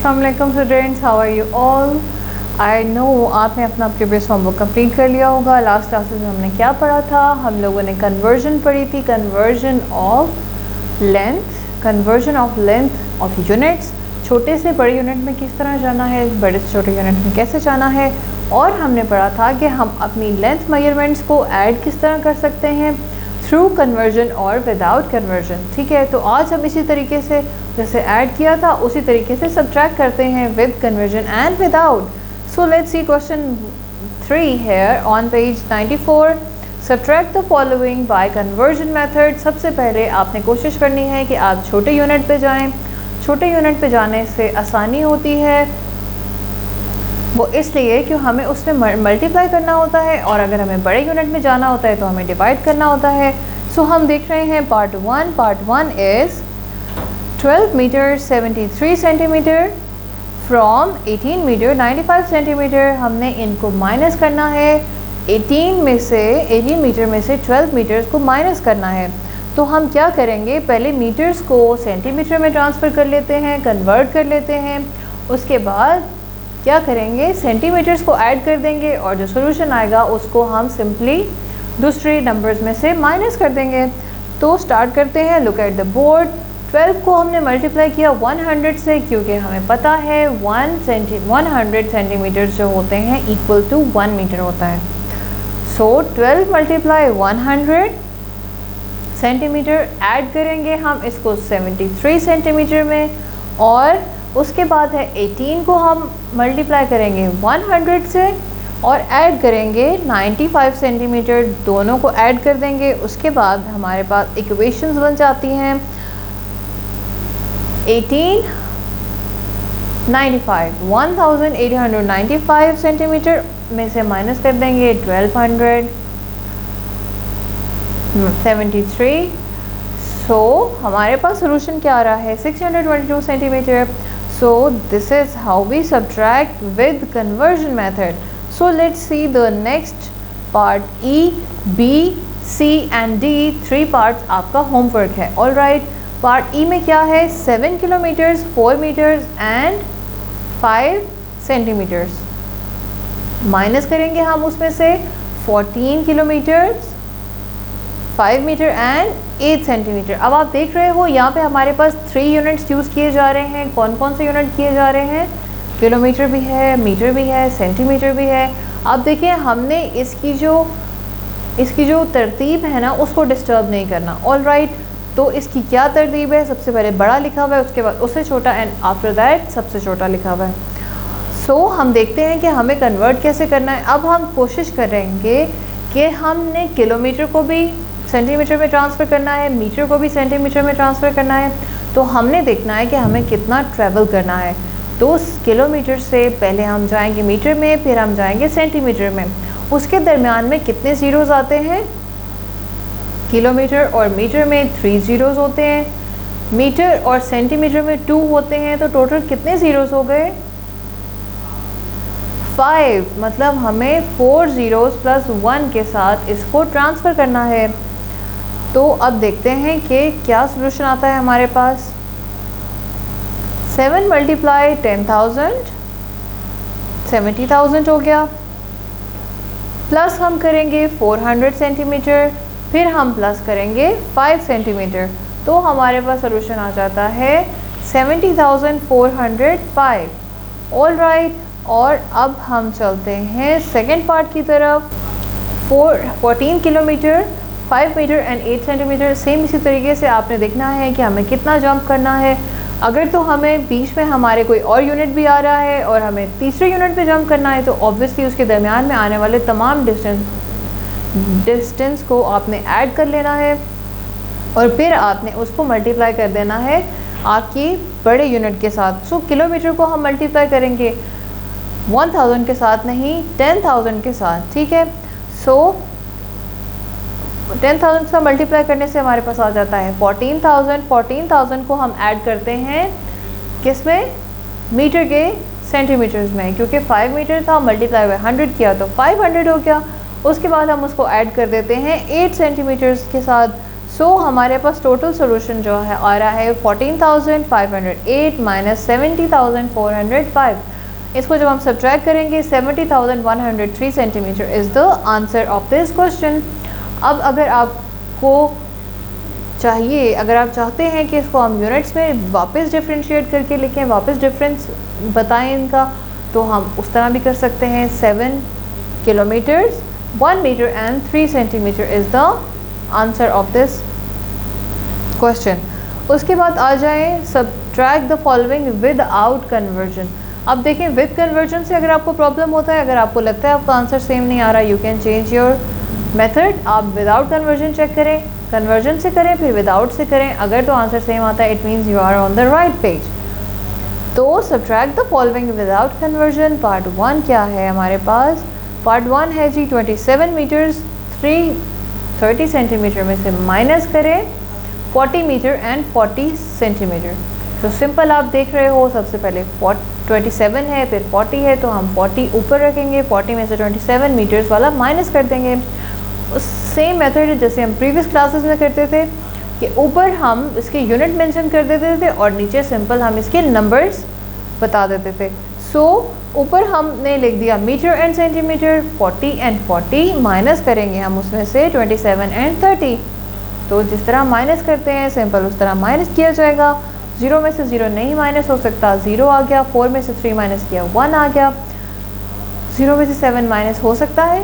अस्सलाम वालेकुम students, how are you all. I know आपने अपना प्रीवियस होमवर्क कंप्लीट कर लिया होगा। लास्ट क्लासेस में हमने क्या पढ़ा था? हम लोगों ने कन्वर्जन पढ़ी थी, conversion of length of units. छोटे से बड़े यूनिट में किस तरह जाना है, बड़े से छोटे यूनिट में कैसे जाना है। और हमने पढ़ा था कि हम अपनी लेंथ मेजरमेंट्स को ऐड किस तरह कर सकते हैं, थ्रू कन्वर्जन और विदाउट कन्वर्जन। ठीक है, तो आज हम इसी तरीके से जैसे ऐड किया था उसी तरीके से सब्ट्रैक्ट करते हैं with conversion and without. So let's see question 3 here on page 94। Subtract the following by conversion method. सबसे पहले आपने कोशिश करनी है कि आप छोटे यूनिट पे जाएं। छोटे यूनिट पे जाने से आसानी होती है, वो इसलिए कि हमें उसमें मल्टीप्लाई करना होता है, और अगर हमें बड़े यूनिट में जाना होता है तो हमें डिवाइड करना होता है। सो हम देख रहे हैं part 1 is 12 metre 73 centimetre from 18 metre 95 centimetre. हमने इनको माइनस करना है 18 मीटर में से 12 मीटर्स को माइनस करना है। तो हम क्या करेंगे, पहले मीटर्स को सेंटीमीटर में ट्रांसफ़र कर लेते हैं, कन्वर्ट कर लेते हैं। उसके बाद क्या करेंगे, सेंटीमीटर्स को ऐड कर देंगे और जो सोल्यूशन आएगा उसको हम सिंपली दूसरे नंबर्स में से माइनस कर देंगे। तो स्टार्ट करते हैं। Look at the board. 12 को हमने मल्टीप्लाई किया 100 से, क्योंकि हमें पता है 100 सेंटीमीटर जो होते हैं इक्वल टू 1 मीटर होता है। सो 12 मल्टीप्लाई 100 सेंटीमीटर, ऐड करेंगे हम इसको 73 सेंटीमीटर में, और उसके बाद है 18 को हम मल्टीप्लाई करेंगे 100 से और ऐड करेंगे 95 सेंटीमीटर, दोनों को ऐड कर देंगे। उसके बाद हमारे पास इक्वेशंस बन जाती हैं 1895 सेंटीमीटर में से माइनस कर देंगे 1273। सो हमारे पास सोल्यूशन क्या आ रहा है, 622 centimetre. So this is how we subtract with conversion method. So let's see the next part. E, B, C and D, 3 parts आपका homework है। All right. Part E में क्या है, 7 kilometres 4 metres and 5 centimetres. Minus करेंगे हम उसमें से 14 kilometres 5 metre and 8 centimetre. अब आप देख रहे हो यहाँ पे हमारे पास 3 यूनिट्स यूज़ किए जा रहे हैं। कौन कौन से यूनिट किए जा रहे हैं, किलोमीटर भी है, मीटर भी है, सेंटीमीटर भी है। अब देखिए हमने इसकी जो तरतीब है ना उसको डिस्टर्ब नहीं करना। ऑल राइट, तो इसकी क्या तरतीब है, सबसे पहले बड़ा लिखा हुआ है, उसके बाद उससे छोटा एंड आफ्टर दैट सबसे छोटा लिखा हुआ है। सो हम देखते हैं कि हमें कन्वर्ट कैसे करना है। अब हम कोशिश करेंगे कि हमने किलोमीटर को भी सेंटीमीटर में ट्रांसफ़र करना है, मीटर को भी सेंटीमीटर में ट्रांसफ़र करना है। तो हमने देखना है कि हमें कितना ट्रैवल करना है। तो किलोमीटर से पहले हम जाएंगे मीटर में, फिर हम जाएंगे सेंटीमीटर में। उसके दरमियान में कितने ज़ीरोज़ आते हैं, किलोमीटर और मीटर में 3 ज़ीरोज़ होते हैं, मीटर और सेंटीमीटर में 2 होते हैं। तो टोटल कितने ज़ीरोज़ हो गए, 5। मतलब हमें 4 ज़ीरोज़ प्लस 1 के साथ इसको ट्रांसफ़र करना है। तो अब देखते हैं कि क्या सोल्यूशन आता है हमारे पास। 7 मल्टीप्लाई 10,000 70,000 हो गया, प्लस हम करेंगे 400 सेंटीमीटर, फिर हम प्लस करेंगे 5 सेंटीमीटर। तो हमारे पास सोल्यूशन आ जाता है 70,405। ऑल राइट, और अब हम चलते हैं सेकेंड पार्ट की तरफ। 14 kilometre 5 metre and 8 centimetre. Same इसी तरीके से आपने देखना है कि हमें कितना जंप करना है। अगर तो हमें बीच में हमारे कोई और यूनिट भी आ रहा है और हमें तीसरे यूनिट पे जंप करना है, तो ऑब्वियसली उसके दरमियान में आने वाले तमाम डिस्टेंस को आपने ऐड कर लेना है, और फिर आपने उसको मल्टीप्लाई कर देना है आपकी बड़े यूनिट के साथ। सो किलोमीटर को हम मल्टीप्लाई करेंगे 1000 के साथ नहीं, 10,000 के साथ। ठीक है, सो 10,000 से मल्टीप्लाई करने से हमारे पास आ जाता है 14,000 को हम ऐड करते हैं किस में, मीटर के सेंटीमीटर्स में, क्योंकि 5 मीटर था, मल्टीप्लाई बाय 100 किया तो 500 हो गया। उसके बाद हम उसको ऐड कर देते हैं 8 सेंटीमीटर्स के साथ। सो हमारे पास टोटल सोल्यूशन जो है आ रहा है 14,508 माइनस 70,405। इसको जब हम सब्ट्रैक्ट करेंगे 70,103 centimetre is the answer of this question. अब अगर आपको चाहिए, अगर आप चाहते हैं कि इसको हम यूनिट्स में वापस डिफ्रेंशिएट करके लिखें, वापस डिफरेंस बताएं इनका, तो हम उस तरह भी कर सकते हैं। 7 kilometres 1 metre and 3 centimetre is the answer of this question. उसके बाद आ जाएं subtract the following without conversion. अब देखें विद कन्वर्जन से अगर आपको प्रॉब्लम होता है, अगर आपको लगता है आपका आंसर सेम नहीं आ रहा, you can change your method. आप विदाउट कन्वर्जन चेक करें, कन्वर्जन से करें फिर विदाउट से करें। अगर तो आंसर सेम आता है it means you are on the right page. तो subtract the following without conversion. Part 1 क्या है हमारे पास? पार्ट 1 है जी 27 मीटर्स 30 सेंटीमीटर में से माइनस करें 40 मीटर एंड 40 सेंटीमीटर। तो सिंपल आप देख रहे हो, सबसे पहले 27 है फिर 40 है, तो हम 40 ऊपर रखेंगे, 40 में से 27 मीटर्स वाला माइनस कर देंगे। उस सेम मेथड है जैसे हम प्रीवियस क्लासेस में करते थे कि ऊपर हम इसके यूनिट मेंशन कर देते थे और नीचे सिंपल हम इसके नंबर्स बता देते थे। सो ऊपर हमने लिख दिया metre and centimetre, 40 and 40 minus करेंगे हम उसमें से 27 एंड 30। तो जिस तरह माइनस करते हैं सिंपल उस तरह माइनस किया जाएगा। 0 में से 0 नहीं माइनस हो सकता, 0 आ गया। 4 में से 3 माइनस किया 1 आ गया। 0 में से 7 माइनस हो सकता है?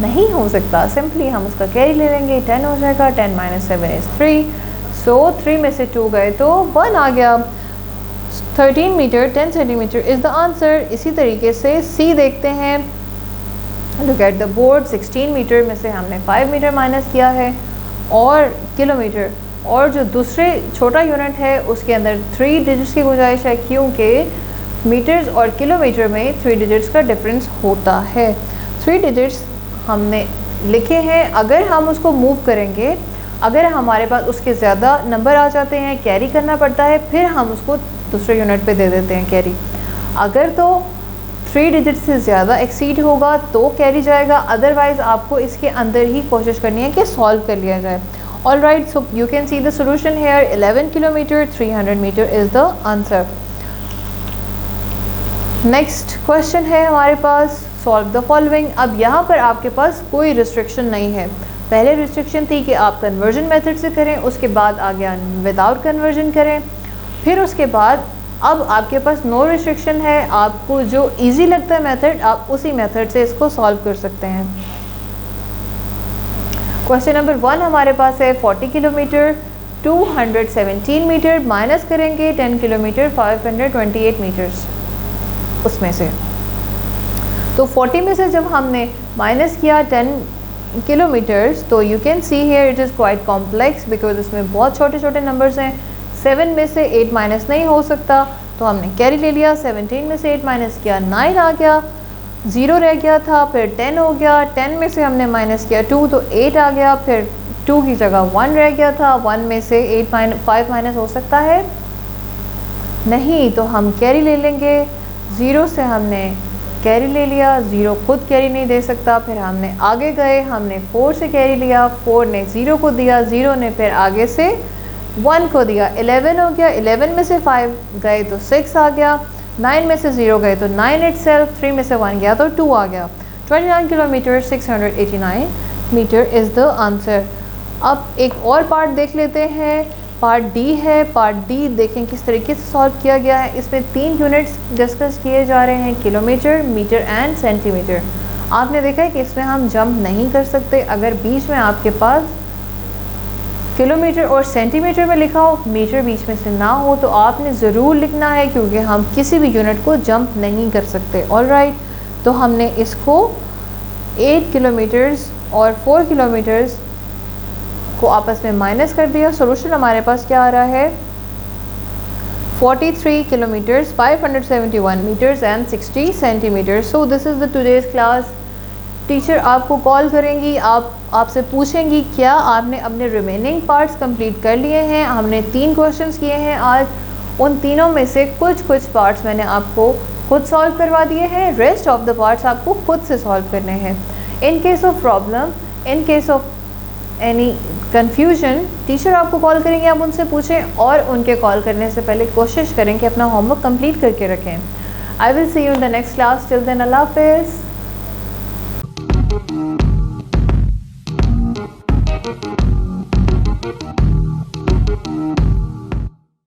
नहीं हो सकता। सिंपली हम उसका कैरी ले लेंगे, 10 हो जाएगा। 10 माइनस 7 इज़ 3। सो 3 में से 2 गए तो 1 आ गया। 13 metre 10 centimetre is the answer. इसी तरीके से सी देखते हैं। Look at the board. 16 metre में से हमने 5 मीटर माइनस किया है और किलोमीटर, और जो दूसरे छोटा यूनिट है उसके अंदर 3 डिजिट्स की गुंजाइश है, क्योंकि मीटर्स और किलोमीटर में 3 डिजिट्स का डिफरेंस होता है। 3 डिजिट्स हमने लिखे हैं। अगर हम उसको मूव करेंगे, अगर हमारे पास उसके ज़्यादा नंबर आ जाते हैं, कैरी करना पड़ता है, फिर हम उसको दूसरे यूनिट पे दे देते हैं कैरी। अगर तो 3 डिजिट से ज़्यादा एक्सीड होगा तो कैरी जाएगा, अदरवाइज़ आपको इसके अंदर ही कोशिश करनी है कि सॉल्व कर लिया जाए। All right, so you can see the solution here. 11 kilometre 300 metre is the answer. Next question है हमारे पास, सॉल्व द फॉलोइंग। अब यहाँ पर आपके पास कोई रिस्ट्रिक्शन नहीं है। पहले रिस्ट्रिक्शन थी कि आप कन्वर्जन मेथड से करें, उसके बाद आ गया विदाउट कन्वर्जन करें, फिर उसके बाद अब आपके पास नो रिस्ट्रिक्शन है। आपको जो इजी लगता है मेथड, आप उसी मेथड से इसको सॉल्व कर सकते हैं। क्वेश्चन नंबर 1 हमारे पास है 40 किलोमीटर 217 मीटर माइनस करेंगे 10 किलोमीटर 528 मीटर्स उसमें से। तो 40 में से जब हमने माइनस किया 10 किलोमीटर्स, तो you can see here it is quite complex because इसमें बहुत छोटे छोटे नंबर्स हैं। 7 में से 8 माइनस नहीं हो सकता, तो हमने कैरी ले लिया। 17 में से 8 माइनस किया 9 आ गया, 0 रह गया था, फिर 10 हो गया। 10 में से हमने माइनस किया 2 तो 8 आ गया, फिर 2 की जगह 1 रह गया था। 1 में से 5 माइनस हो सकता है? नहीं, तो हम कैरी ले लेंगे। 0 से हमने कैरी ले लिया, 0 खुद कैरी नहीं दे सकता, फिर हमने आगे गए, हमने 4 से कैरी लिया, 4 ने 0 को दिया, 0 ने फिर आगे से 1 को दिया, 11 हो गया। 11 में से 5 गए तो 6 आ गया, 9 में से 0 गए तो 9 इटसेल्फ, 3 में से 1 गया तो 2 आ गया। 29 kilometre 689 metre is the answer. अब एक और पार्ट देख लेते हैं, पार्ट डी है। पार्ट डी देखें किस तरीके से सॉल्व किया गया है। इसमें 3 यूनिट्स डिस्कस किए जा रहे हैं, किलोमीटर, मीटर एंड सेंटीमीटर। आपने देखा है कि इसमें हम जंप नहीं कर सकते। अगर बीच में आपके पास किलोमीटर और सेंटीमीटर में लिखा हो, मीटर बीच में से ना हो, तो आपने ज़रूर लिखना है, क्योंकि हम किसी भी यूनिट को जंप नहीं कर सकते। ऑल राइट, तो हमने इसको 8 किलोमीटर्स और 4 किलोमीटर्स को आपस में माइनस कर दिया। सोल्यूशन हमारे पास क्या आ रहा है? 43 kilometres 571 metres and 60 centimetre. So this is the today's class. Teacher आपको कॉल करेंगी, आपसे पूछेंगी क्या आपने अपने रिमेनिंग पार्ट्स कंप्लीट कर लिए हैं। हमने 3 क्वेश्चंस किए हैं आज, उन तीनों में से कुछ पार्ट्स मैंने आपको खुद सॉल्व करवा दिए हैं, रेस्ट ऑफ द पार्ट्स आपको खुद से सॉल्व करने हैं। In case of problem, in case of any confusion, teacher आपको कॉल करेंगे, आप उनसे पूछें और उनके कॉल करने से पहले कोशिश करें कि अपना होमवर्क कंप्लीट करके रखें। I will see you in the next class, till then अल्लाह हाफिज़।